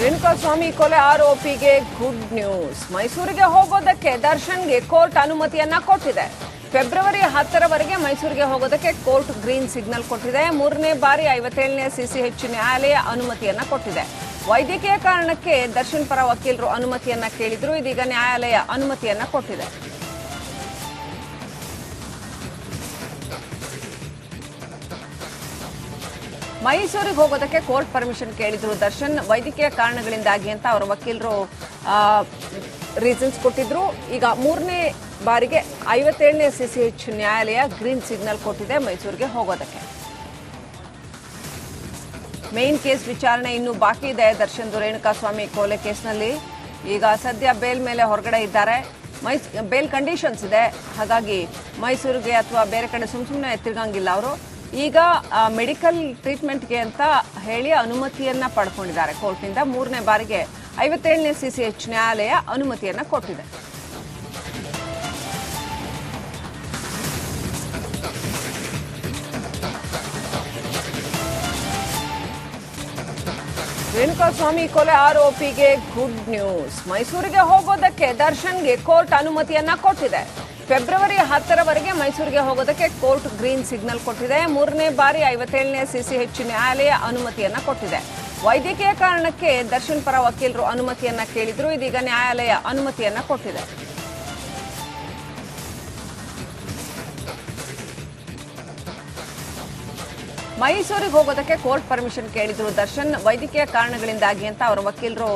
ರೇಣುಕಾಸ್ವಾಮಿ ಕೊಲೆ ಆರೋಪಿಗೆ good news. ಮೈಸೂರಿಗೆ ಹೋಗೋದಕ್ಕೆ ದರ್ಶನ್ಗೆ ಕೋರ್ಟ್ ಅನುಮತಿಯನ್ನ ಕೊಟ್ಟಿದೆ. ಫೆಬ್ರವರಿ 10ರವರೆಗೆ ಮೈಸೂರಿಗೆ ಹೋಗೋದಕ್ಕೆ ಕೋರ್ಟ್ ಗ್ರೀನ್ ಸಿಗ್ನಲ್ ಕೊಟ್ಟಿದೆ. 3ನೇ ಬಾರಿ 57ನೇ ಸಿಸಿಎಚ್ ನ್ಯಾಯಾಲಯ ಅನುಮತಿಯನ್ನ ಕೊಟ್ಟಿದೆ. ವೈದ್ಯಕೀಯ ಕಾರಣಕ್ಕೆ ದರ್ಶನ್ ಪರ ವಕೀಲರು ಅನುಮತಿಯನ್ನ ಕೇಳಿದ್ರು. ಇದೀಗ ನ್ಯಾಯಾಲಯ ಅನುಮತಿಯನ್ನ ಕೊಟ್ಟಿದೆ. ಮೈಸೂರಿಗೆ ಹೋಗೋದಕ್ಕೆ ಕೋರ್ಟ್ ಪರ್ಮಿಷನ್ ಕೇಳಿದ್ರು ದರ್ಶನ್. ವೈದ್ಯಕೀಯ ಕಾರಣಗಳಿಂದಾಗಿ ಅಂತ ಅವರ ವಕೀಲರು ರೀಸನ್ಸ್ ಕೊಟ್ಟಿದ್ರು. ಈಗ 3ನೇ ಬಾರಿಗೆ 57ನೇ ಸಿಸಿಎಚ್ ನ್ಯಾಯಾಲಯ ಗ್ರೀನ್ ಸಿಗ್ನಲ್ ಕೊಟ್ಟಿದೆ ಮೈಸೂರಿಗೆ ಹೋಗೋದಕ್ಕೆ. ಮೇನ್ ಕೇಸ್ ವಿಚಾರಣೆ ಇನ್ನೂ ಬಾಕಿ ಇದೆ. ದರ್ಶನ್ ರೇಣುಕಾಸ್ವಾಮಿ ಕೊಲೆ ಕೇಸ್ನಲ್ಲಿ ಈಗ ಸದ್ಯ ಬೇಲ್ ಮೇಲೆ ಹೊರಗಡೆ ಇದ್ದಾರೆ. ಬೇಲ್ ಕಂಡೀಷನ್ಸ್ ಇದೆ, ಹಾಗಾಗಿ ಮೈಸೂರಿಗೆ ಅಥವಾ ಬೇರೆ ಕಡೆ ಸುಮ್ಮನೆ ತಿರ್ಗಂಗಿಲ್ಲ ಅವರು. ಈಗ ಮೆಡಿಕಲ್ ಟ್ರೀಟ್ಮೆಂಟ್ಗೆ ಅಂತ ಹೇಳಿ ಅನುಮತಿಯನ್ನ ಪಡ್ಕೊಂಡಿದ್ದಾರೆ ಕೋರ್ಟ್ನಿಂದ. 3ನೇ ಬಾರಿಗೆ 57ನೇ ಸಿಸಿಎಚ್ ನ್ಯಾಯಾಲಯ ಅನುಮತಿಯನ್ನ ಕೊಟ್ಟಿದೆ. ರೇಣುಕಾಸ್ವಾಮಿ ಕೊಲೆ ಆರೋಪಿಗೆ ಗುಡ್ ನ್ಯೂಸ್. ಮೈಸೂರಿಗೆ ಹೋಗೋದಕ್ಕೆ ದರ್ಶನ್ಗೆ ಕೋರ್ಟ್ ಅನುಮತಿಯನ್ನ ಕೊಟ್ಟಿದೆ. ಫೆಬ್ರವರಿ 10ರವರೆಗೆ ಮೈಸೂರಿಗೆ ಹೋಗೋದಕ್ಕೆ ಕೋರ್ಟ್ ಗ್ರೀನ್ ಸಿಗ್ನಲ್ ಕೊಟ್ಟಿದೆ. 3ನೇ ಬಾರಿ 57ನೇ ಸಿಸಿಎಚ್ ನ್ಯಾಯಾಲಯ ಅನುಮತಿಯನ್ನ ಕೊಟ್ಟಿದೆ. ವೈದ್ಯಕೀಯ ಕಾರಣಕ್ಕೆ ದರ್ಶನ್ ಪರ ವಕೀಲರು ಅನುಮತಿಯನ್ನ ಕೇಳಿದ್ರು. ಇದೀಗ ನ್ಯಾಯಾಲಯ ಅನುಮತಿಯನ್ನ ಕೊಟ್ಟಿದೆ. ಮೈಸೂರಿಗೆ ಹೋಗೋದಕ್ಕೆ ಕೋರ್ಟ್ ಪರ್ಮಿಷನ್ ಕೇಳಿದ್ರು ದರ್ಶನ್. ವೈದ್ಯಕೀಯ ಕಾರಣಗಳಿಂದಾಗಿ ಅಂತ ಅವರ ವಕೀಲರು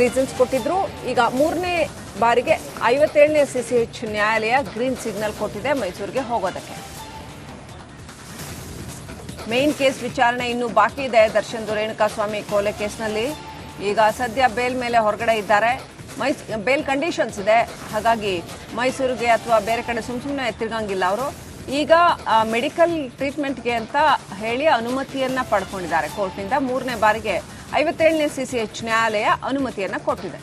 ರೀಸನ್ಸ್ ಕೊಟ್ಟಿದ್ರು. ಈಗ 3ನೇ ಬಾರಿಗೆ 57ನೇ ಸಿಸಿಎಚ್ ನ್ಯಾಯಾಲಯ ಗ್ರೀನ್ ಸಿಗ್ನಲ್ ಕೊಟ್ಟಿದೆ ಮೈಸೂರಿಗೆ ಹೋಗೋದಕ್ಕೆ. ಮೇನ್ ಕೇಸ್ ವಿಚಾರಣೆ ಇನ್ನೂ ಬಾಕಿ ಇದೆ. ದರ್ಶನ್ ರೇಣುಕಾಸ್ವಾಮಿ ಕೊಲೆ ಕೇಸ್ನಲ್ಲಿ ಈಗ ಸದ್ಯ ಬೇಲ್ ಮೇಲೆ ಹೊರಗಡೆ ಇದ್ದಾರೆ. ಬೇಲ್ ಕಂಡೀಷನ್ಸ್ ಇದೆ, ಹಾಗಾಗಿ ಮೈಸೂರಿಗೆ ಅಥವಾ ಬೇರೆ ಕಡೆ ಸುಮ್ಮನೆ ತಿರ್ಗಂಗಿಲ್ಲ ಅವರು. ಈಗ ಮೆಡಿಕಲ್ ಟ್ರೀಟ್ಮೆಂಟ್ಗೆ ಅಂತ ಹೇಳಿ ಅನುಮತಿಯನ್ನ ಪಡ್ಕೊಂಡಿದ್ದಾರೆ ಕೋರ್ಟ್ನಿಂದ. 3ನೇ ಬಾರಿಗೆ 57ನೇ ಸಿಸಿಎಚ್ ನ್ಯಾಯಾಲಯ ಅನುಮತಿಯನ್ನ ಕೊಟ್ಟಿದೆ.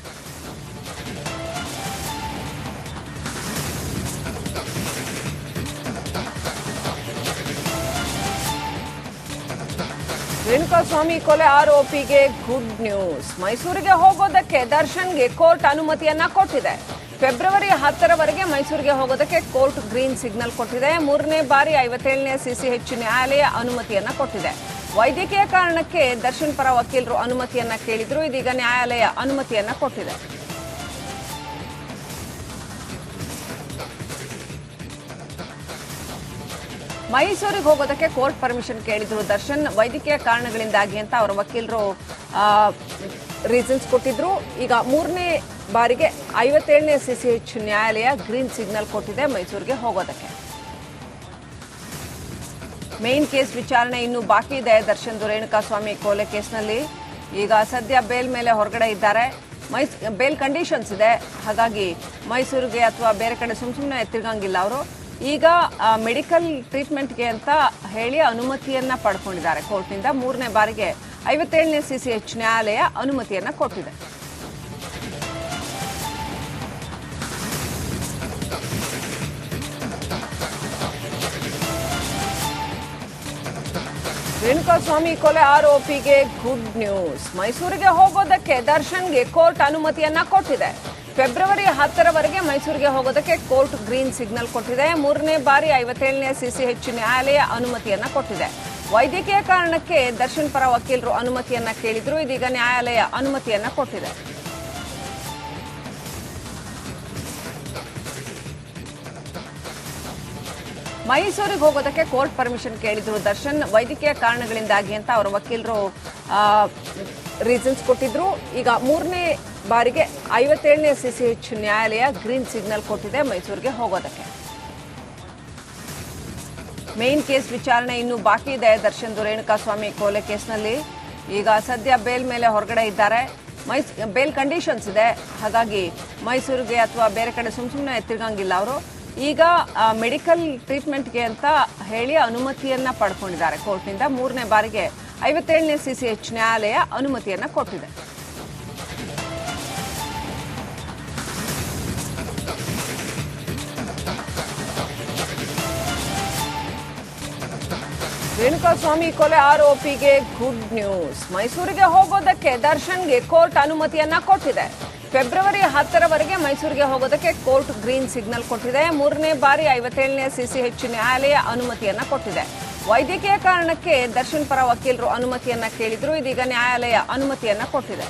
ರೇಣುಕಾಸ್ವಾಮಿ ಕೊಲೆ ಆರೋಪಿಗೆ ಗುಡ್ ನ್ಯೂಸ್. ಮೈಸೂರಿಗೆ ಹೋಗೋದಕ್ಕೆ ದರ್ಶನ್ಗೆ ಕೋರ್ಟ್ ಅನುಮತಿಯನ್ನ ಕೊಟ್ಟಿದೆ. ಫೆಬ್ರವರಿ 10ರವರೆಗೆ ಮೈಸೂರಿಗೆ ಹೋಗೋದಕ್ಕೆ ಕೋರ್ಟ್ ಗ್ರೀನ್ ಸಿಗ್ನಲ್ ಕೊಟ್ಟಿದೆ. 3ನೇ ಬಾರಿ 57ನೇ ಸಿಸಿಎಚ್ ನ್ಯಾಯಾಲಯ ಅನುಮತಿಯನ್ನ ಕೊಟ್ಟಿದೆ. ವೈದ್ಯಕೀಯ ಕಾರಣಕ್ಕೆ ದರ್ಶನ್ ಪರ ವಕೀಲರು ಅನುಮತಿಯನ್ನ ಕೇಳಿದ್ರು. ಇದೀಗ ನ್ಯಾಯಾಲಯ ಅನುಮತಿಯನ್ನ ಕೊಟ್ಟಿದೆ. ಮೈಸೂರಿಗೆ ಹೋಗೋದಕ್ಕೆ ಕೋರ್ಟ್ ಪರ್ಮಿಷನ್ ಕೇಳಿದ್ರು ದರ್ಶನ್. ವೈದ್ಯಕೀಯ ಕಾರಣಗಳಿಂದಾಗಿ ಅಂತ ಅವರ ವಕೀಲರು ರೀಸನ್ಸ್ ಕೊಟ್ಟಿದ್ರು. ಈಗ 3ನೇ ಬಾರಿಗೆ 57ನೇ ಸಿಸಿಎಚ್ ನ್ಯಾಯಾಲಯ ಗ್ರೀನ್ ಸಿಗ್ನಲ್ ಕೊಟ್ಟಿದೆ ಮೈಸೂರಿಗೆ ಹೋಗೋದಕ್ಕೆ. ಮೇನ್ ಕೇಸ್ ವಿಚಾರಣೆ ಇನ್ನೂ ಬಾಕಿ ಇದೆ. ದರ್ಶನ್ ರೇಣುಕಾಸ್ವಾಮಿ ಕೊಲೆ ಕೇಸ್ನಲ್ಲಿ ಈಗ ಸದ್ಯ ಬೇಲ್ ಮೇಲೆ ಹೊರಗಡೆ ಇದ್ದಾರೆ. ಬೇಲ್ ಕಂಡೀಷನ್ಸ್ ಇದೆ, ಹಾಗಾಗಿ ಮೈಸೂರಿಗೆ ಅಥವಾ ಬೇರೆ ಕಡೆ ಸುಮ್ಮನೆ ತಿರ್ಗಂಗಿಲ್ಲ ಅವರು. ಈಗ ಮೆಡಿಕಲ್ ಟ್ರೀಟ್ಮೆಂಟ್ಗೆ ಅಂತ ಹೇಳಿ ಅನುಮತಿಯನ್ನ ಪಡ್ಕೊಂಡಿದ್ದಾರೆ ಕೋರ್ಟ್ನಿಂದ. 3ನೇ ಬಾರಿಗೆ 57ನೇ ಸಿಸಿಎಚ್ ನ್ಯಾಯಾಲಯ ಅನುಮತಿಯನ್ನ ಕೊಟ್ಟಿದೆ. ರೇಣುಕಾಸ್ವಾಮಿ ಕೊಲೆ ಆರೋಪಿಗೆ ಗುಡ್ ನ್ಯೂಸ್. ಮೈಸೂರಿಗೆ ಹೋಗೋದಕ್ಕೆ ದರ್ಶನ್ಗೆ ಕೋರ್ಟ್ ಅನುಮತಿಯನ್ನ ಕೊಟ್ಟಿದೆ. ಫೆಬ್ರವರಿ 10ರವರೆಗೆ ಮೈಸೂರಿಗೆ ಹೋಗೋದಕ್ಕೆ ಕೋರ್ಟ್ ಗ್ರೀನ್ ಸಿಗ್ನಲ್ ಕೊಟ್ಟಿದೆ. 3ನೇ ಬಾರಿ 57ನೇ ಸಿಸಿಎಚ್ ನ್ಯಾಯಾಲಯ ಅನುಮತಿಯನ್ನ ಕೊಟ್ಟಿದೆ. ವೈದ್ಯಕೀಯ ಕಾರಣಕ್ಕೆ ದರ್ಶನ್ ಪರ ವಕೀಲರು ಅನುಮತಿಯನ್ನ ಕೇಳಿದ್ರು. ಇದೀಗ ನ್ಯಾಯಾಲಯ ಅನುಮತಿಯನ್ನ ಕೊಟ್ಟಿದೆ. ಮೈಸೂರಿಗೆ ಹೋಗೋದಕ್ಕೆ ಕೋರ್ಟ್ ಪರ್ಮಿಷನ್ ಕೇಳಿದ್ರು ದರ್ಶನ್. ವೈದ್ಯಕೀಯ ಕಾರಣಗಳಿಂದಾಗಿ ಅಂತ ಅವರ ವಕೀಲರು ರೀಸನ್ಸ್ ಕೊಟ್ಟಿದ್ರು. ಈಗ 3ನೇ ಬಾರಿಗೆ 57ನೇ ಸಿಸಿಎಚ್ ನ್ಯಾಯಾಲಯ ಗ್ರೀನ್ ಸಿಗ್ನಲ್ ಕೊಟ್ಟಿದೆ ಮೈಸೂರಿಗೆ ಹೋಗೋದಕ್ಕೆ. ಮೇನ್ ಕೇಸ್ ವಿಚಾರಣೆ ಇನ್ನೂ ಬಾಕಿ ಇದೆ. ದರ್ಶನ್ ರೇಣುಕಾಸ್ವಾಮಿ ಕೊಲೆ ಕೇಸ್ನಲ್ಲಿ ಈಗ ಸದ್ಯ ಬೇಲ್ ಮೇಲೆ ಹೊರಗಡೆ ಇದ್ದಾರೆ. ಬೇಲ್ ಕಂಡೀಷನ್ಸ್ ಇದೆ, ಹಾಗಾಗಿ ಮೈಸೂರಿಗೆ ಅಥವಾ ಬೇರೆ ಕಡೆ ಸುಮ್ಮನೆ ತಿರ್ಗಂಗಿಲ್ಲ ಅವರು. ಈಗ ಮೆಡಿಕಲ್ ಟ್ರೀಟ್ಮೆಂಟ್ಗೆ ಅಂತ ಹೇಳಿ ಅನುಮತಿಯನ್ನ ಪಡ್ಕೊಂಡಿದ್ದಾರೆ ಕೋರ್ಟ್ನಿಂದ. 3ನೇ ಬಾರಿಗೆ 57ನೇ ಸಿಸಿಎಚ್ ನ್ಯಾಯಾಲಯ ಅನುಮತಿಯನ್ನ ಕೊಟ್ಟಿದೆ. ರೇಣುಕಾಸ್ವಾಮಿ ಕೊಲೆ ಆರೋಪಿಗೆ ಗುಡ್ ನ್ಯೂಸ್. ಮೈಸೂರಿಗೆ ಹೋಗೋದಕ್ಕೆ ದರ್ಶನ್ಗೆ ಕೋರ್ಟ್ ಅನುಮತಿಯನ್ನ ಕೊಟ್ಟಿದೆ. ಫೆಬ್ರವರಿ 10ರವರೆಗೆ ಮೈಸೂರಿಗೆ ಹೋಗೋದಕ್ಕೆ ಕೋರ್ಟ್ ಗ್ರೀನ್ ಸಿಗ್ನಲ್ ಕೊಟ್ಟಿದೆ. 3ನೇ ಬಾರಿ 57ನೇ ಸಿಸಿಎಚ್ ನ್ಯಾಯಾಲಯ ಅನುಮತಿಯನ್ನ ಕೊಟ್ಟಿದೆ. ವೈದ್ಯಕೀಯ ಕಾರಣಕ್ಕೆ ದರ್ಶನ್ ಪರ ವಕೀಲರು ಅನುಮತಿಯನ್ನ ಕೇಳಿದ್ರು. ಇದೀಗ ನ್ಯಾಯಾಲಯ ಅನುಮತಿಯನ್ನ ಕೊಟ್ಟಿದೆ.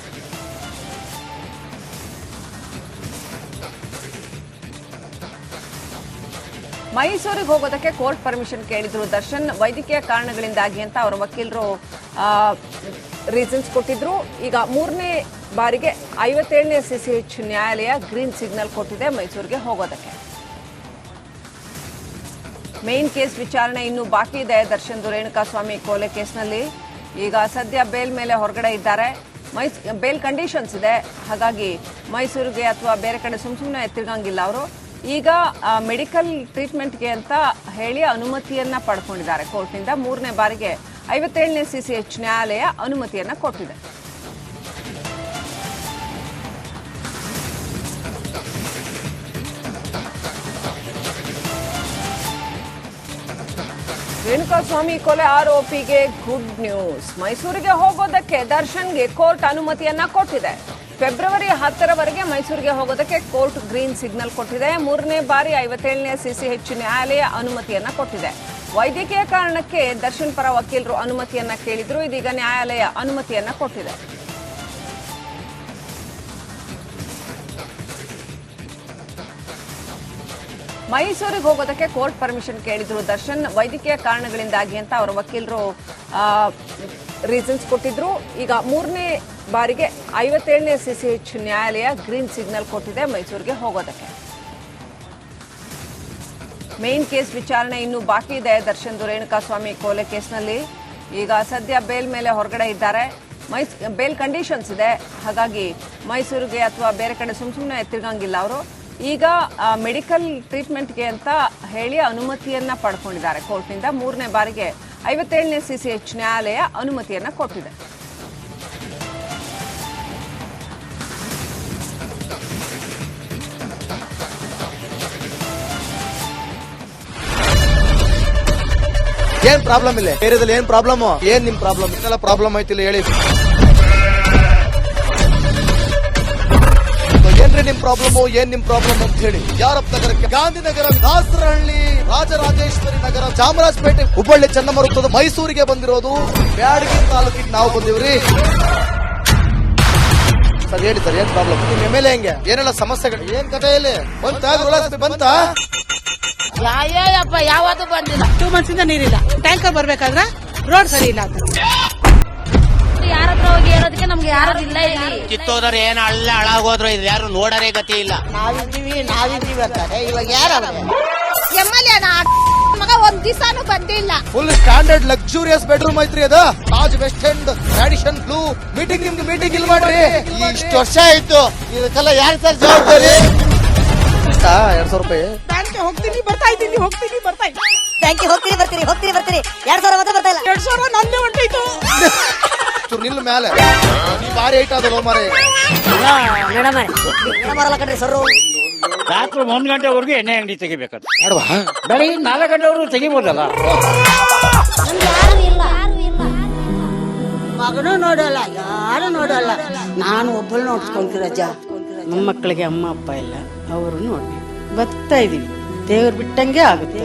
ಮೈಸೂರಿಗೆ ಹೋಗೋದಕ್ಕೆ ಕೋರ್ಟ್ ಪರ್ಮಿಷನ್ ಕೇಳಿದ್ರು ದರ್ಶನ್. ವೈದ್ಯಕೀಯ ಕಾರಣಗಳಿಂದಾಗಿ ಅಂತ ಅವರ ವಕೀಲರು ರೀಸನ್ಸ್ ಕೊಟ್ಟಿದ್ರು. ಈಗ 3ನೇ ಬಾರಿಗೆ 57ನೇ ಸಿಸಿಎಚ್ ನ್ಯಾಯಾಲಯ ಗ್ರೀನ್ ಸಿಗ್ನಲ್ ಕೊಟ್ಟಿದೆ ಮೈಸೂರಿಗೆ ಹೋಗೋದಕ್ಕೆ. ಮೇನ್ ಕೇಸ್ ವಿಚಾರಣೆ ಇನ್ನೂ ಬಾಕಿ ಇದೆ. ದರ್ಶನ್ ರೇಣುಕಾಸ್ವಾಮಿ ಕೊಲೆ ಕೇಸ್ನಲ್ಲಿ ಈಗ ಸದ್ಯ ಬೇಲ್ ಮೇಲೆ ಹೊರಗಡೆ ಇದ್ದಾರೆ. ಬೇಲ್ ಕಂಡೀಷನ್ಸ್ ಇದೆ, ಹಾಗಾಗಿ ಮೈಸೂರಿಗೆ ಅಥವಾ ಬೇರೆ ಕಡೆ ಸುಮ್ಮನೆ ತಿರುಗಂಗಿಲ್ಲ ಅವರು. ಈಗ ಮೆಡಿಕಲ್ ಟ್ರೀಟ್ಮೆಂಟ್ಗೆ ಅಂತ ಹೇಳಿ ಅನುಮತಿಯನ್ನ ಪಡ್ಕೊಂಡಿದ್ದಾರೆ ಕೋರ್ಟ್ನಿಂದ. 3ನೇ ಬಾರಿಗೆ 57ನೇ ಸಿಸಿಎಚ್ ನ್ಯಾಯಾಲಯ ಅನುಮತಿಯನ್ನ ಕೊಟ್ಟಿದೆ. ರೇಣುಕಾಸ್ವಾಮಿ ಕೊಲೆ ಆರೋಪಿಗೆ ಗುಡ್ ನ್ಯೂಸ್. ಮೈಸೂರಿಗೆ ಹೋಗೋದಕ್ಕೆ ದರ್ಶನ್ಗೆ ಕೋರ್ಟ್ ಅನುಮತಿಯನ್ನ ಕೊಟ್ಟಿದೆ. ಫೆಬ್ರವರಿ 10ರವರೆಗೆ ಮೈಸೂರಿಗೆ ಹೋಗೋದಕ್ಕೆ ಕೋರ್ಟ್ ಗ್ರೀನ್ ಸಿಗ್ನಲ್ ಕೊಟ್ಟಿದೆ. 3ನೇ ಬಾರಿ 57ನೇ ಸಿಸಿಎಚ್ ನ್ಯಾಯಾಲಯ ಅನುಮತಿಯನ್ನ ಕೊಟ್ಟಿದೆ. ವೈದ್ಯಕೀಯ ಕಾರಣಕ್ಕೆ ದರ್ಶನ್ ಪರ ವಕೀಲರು ಅನುಮತಿಯನ್ನ ಕೇಳಿದ್ರು. ಇದೀಗ ನ್ಯಾಯಾಲಯ ಅನುಮತಿಯನ್ನ ಕೊಟ್ಟಿದೆ. ಮೈಸೂರಿಗೆ ಹೋಗೋದಕ್ಕೆ ಕೋರ್ಟ್ ಪರ್ಮಿಷನ್ ಕೇಳಿದ್ರು ದರ್ಶನ್. ವೈದ್ಯಕೀಯ ಕಾರಣಗಳಿಂದಾಗಿ ಅಂತ ಅವರ ವಕೀಲರು ರೀಸನ್ಸ್ ಕೊಟ್ಟಿದ್ರು. ಈಗ 3ನೇ ಬಾರಿಗೆ 57ನೇ ಸಿಸಿಎಚ್ ನ್ಯಾಯಾಲಯ ಗ್ರೀನ್ ಸಿಗ್ನಲ್ ಕೊಟ್ಟಿದೆ ಮೈಸೂರಿಗೆ ಹೋಗೋದಕ್ಕೆ. ಮೇನ್ ಕೇಸ್ ವಿಚಾರಣೆ ಇನ್ನೂ ಬಾಕಿ ಇದೆ. ದರ್ಶನ್ ರೇಣುಕಾಸ್ವಾಮಿ ಕೊಲೆ ಕೇಸ್ನಲ್ಲಿ ಈಗ ಸದ್ಯ ಬೇಲ್ ಮೇಲೆ ಹೊರಗಡೆ ಇದ್ದಾರೆ. ಬೇಲ್ ಕಂಡೀಷನ್ಸ್ ಇದೆ, ಹಾಗಾಗಿ ಮೈಸೂರಿಗೆ ಅಥವಾ ಬೇರೆ ಕಡೆ ಸುಮ್ಮನೆ ತಿರುಗಂಗಿಲ್ಲ ಅವರು. ಈಗ ಮೆಡಿಕಲ್ ಟ್ರೀಟ್ಮೆಂಟ್ಗೆ ಅಂತ ಹೇಳಿ ಅನುಮತಿಯನ್ನ ಪಡ್ಕೊಂಡಿದ್ದಾರೆ ಕೋರ್ಟ್ನಿಂದ. 3ನೇ ಬಾರಿಗೆ 57ನೇ ಸಿಸಿಎಚ್ ನ್ಯಾಯಾಲಯ ಅನುಮತಿಯನ್ನ ಕೊಟ್ಟಿದೆ. ಏನ್ ಪ್ರಾಬ್ಲಮ್ ಇಲ್ಲ ಏರಿಯಾದಲ್ಲಿ? ಏನ್ ಪ್ರಾಬ್ಲಮ್? ಏನ್ ನಿಮ್ ಪ್ರಾಬ್ಲಮ್? ಇದೆಲ್ಲ ಪ್ರಾಬ್ಲಮ್ ಐತಿಲ್ಲ ಹೇಳಿ. ಏನ್ರಿ ನಿಮ್ ಪ್ರಾಬ್ಲಮ್? ಏನ್ ನಿಮ್ ಪ್ರಾಬ್ಲಮ್ ಅಂತ ಹೇಳಿ. ಯಾರಪ್ಪ ನಗರಕ್ಕೆ? ಗಾಂಧಿನಗರ, ದಾಸರಹಳ್ಳಿ, ರಾಜರಾಜೇಶ್ವರಿ ನಗರ, ಚಾಮರಾಜಪೇಟೆ, ಹುಬ್ಬಳ್ಳಿ, ಚನ್ನಮರುತ್ತದ ಮೈಸೂರಿಗೆ ಬಂದಿರೋದು. ಬ್ಯಾಡಗಿ ತಾಲೂಕಿಗೆ ನಾವು ಬಂದಿವ್ರಿ. ಸರ್ ಹೇಳಿ ಸರ್, ಏನ್ ಪ್ರಾಬ್ಲಮ್? ನಿಮ್ ಎಮ್ಎಲ್ಎ ಹೆಂಗೆ? ಏನೆಲ್ಲ ಸಮಸ್ಯೆಗಳು? ಏನ್ ಕಥೆ ಇಲ್ಲಿ ಬಂತ? ಯಾಯಪ್ಪ ಯಾವತ್ತೂ ಬಂದಿಲ್ಲ. 2 months ಇಂದ ನೀರಿಲ್ಲ. ಟ್ಯಾಂಕರ್ ಬರ್ಬೇಕಾದ್ರೆ ರೋಡ್ ಸರಿ ಇಲ್ಲ ಅಂತ ಯಾರ ಹತ್ರ ಹೋಗಿ ಹೇಳೋದಕ್ಕೆ ನಮ್ಗೆ ಯಾರು ಇಲ್ಲ. ಇಲ್ಲಿ ಕಿತ್ತೋದ್ರೆ ಏನ್ ಹಾಳಾಗೋದ್ರು ಇದು ಯಾರು ನೋಡರೇ ಗತಿ ಇಲ್ಲ. ನಾವಿದ್ದೀವಿ ಅಂತಾರೆ. ಇವಾಗ ಯಾರು ಎಮ್ಎಲ್ಎ ಮಗ ಒಂದ್ ದಿವಸನೂ ಬಂದಿಲ್ಲ. ಫುಲ್ ಸ್ಟ್ಯಾಂಡರ್ಡ್ ಲಕ್ಸುರಿಯಸ್ ಬೆಡ್ರೂಮ್ ಐತ್ರಿ ಅದು. Taj West End Radisson Blu. ನಿಮ್ಗೆ ಮೀಟಿಂಗ್ ಇಲ್ಲಿ ಮಾಡ್ರಿ. ಇಷ್ಟು ವರ್ಷ ಆಯ್ತು, ಇದಕ್ಕೆಲ್ಲ ಯಾರು ಸರ್ ಜವಾಬ್ದಾರಿ? 2,000 ರೂಪಾಯಿ ಬ್ಯಾಂಕ್ ಹೋಗ್ತೀನಿ ಬರ್ತಾ ಇದ್ದೀನಿ. ಬ್ಯಾಂಕಿಗೆ ಹೋಗ್ತೀರಿ 2,000 ಮತ್ತೆ ಬರ್ತಾ ಇಲ್ಲ. 2,000 ನಂದೇ ಹೊಂಟೋಯ್ತು. ನಿಲ್ ಮೇಲೆ ಭಾರಿ ಐಟ್ ಅದಲ್ಲ ಮಾರೆ. ಮೇಡಮ್ ಬರಲ್ಲ ಕಣ್ರಿ ಸರ್. ರಾತ್ರಿ 1 ಗಂಟೆವರೆಗೂ ಎಣ್ಣೆ ಅಂಗಡಿ ತೆಗಿಬೇಕಂತ. ಅಡ್ವಾ ಬೆಳಿಗ್ಗೆ 4 ಗಂಟೆವರೆಗೂ ತೆಗಿಬೋದಲ್ಲ. ಮಗನೂ ನೋಡಲ್ಲ, ಯಾರು ನೋಡಲ್ಲ. ನಾನು ಒಬ್ಬಳು ನೋಡ್ಸ್ಕೊಂತೀರಜ್ಜ. ನಮ್ಮ ಮಕ್ಕಳಿಗೆ ಅಮ್ಮ ಅಪ್ಪ ಇಲ್ಲ, ಅವರು ನೋಡ್ಬೇಕು. ಬರ್ತಾ ಇದೀವಿ. ದೇವ್ರು ಬಿಟ್ಟಂಗೆ ಆಗುತ್ತೆ.